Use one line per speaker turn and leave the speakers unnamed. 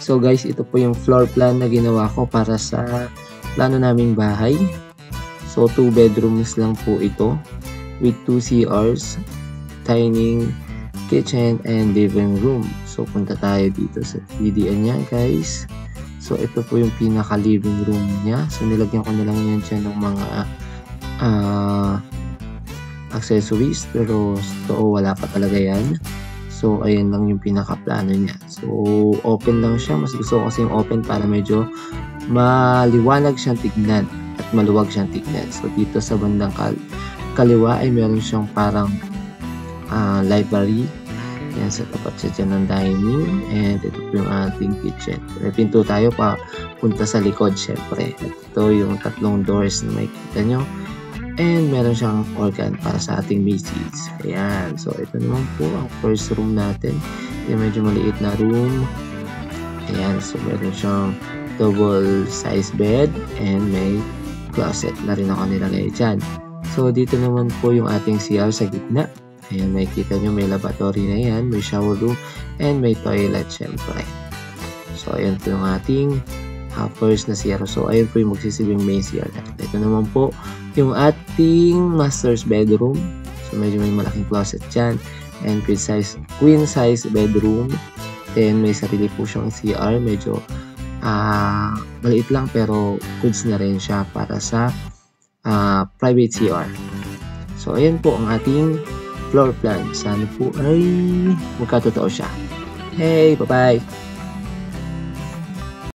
So guys, ito po yung floor plan na ginawa ko para sa plano naming bahay. So 2 bedrooms lang po ito with 2 CRs, dining, kitchen, and living room. So punta tayo dito sa PDN niya guys. So ito po yung pinaka living room niya. So nilagyan ko na lang yan dyan ng mga accessories, pero wala pa talaga yan. So, ayun lang yung pinaka-plano niya. So, open lang siya. Mas gusto ko kasi yung open para medyo maliwanag siyang tignan at maluwag siyang tignan. So, dito sa bandang kaliwa ay meron siyang parang library. Yan, sa tapat siya dyan ng dining. And ito po yung ating kitchen. May pinto tayo pa punta sa likod, syempre. At ito yung 3 doors na makikita nyo. And meron siyang organ para sa ating misis. Ayan. So, ito naman po ang first room natin. Yung medyo maliit na room. Ayan. So, meron siyang double size bed. And may closet na rin ako nilagay dyan. So, dito naman po yung ating CR sa gitna. Ayan. Makikita nyo may lavatory na yan. May shower room. And may toilet syempre. So, ayan po yung ating first na CR. So, ayun po yung magsisilbing main CR. Ito naman po yung ating master's bedroom. So, medyo may malaking closet dyan. And queen size bedroom. Then, may sarili po siyang CR. Medyo maliit lang pero goods na rin siya para sa private CR. So, ayan po ang ating floor plan. Sana po ay magkatotoo siya. Hey, bye-bye!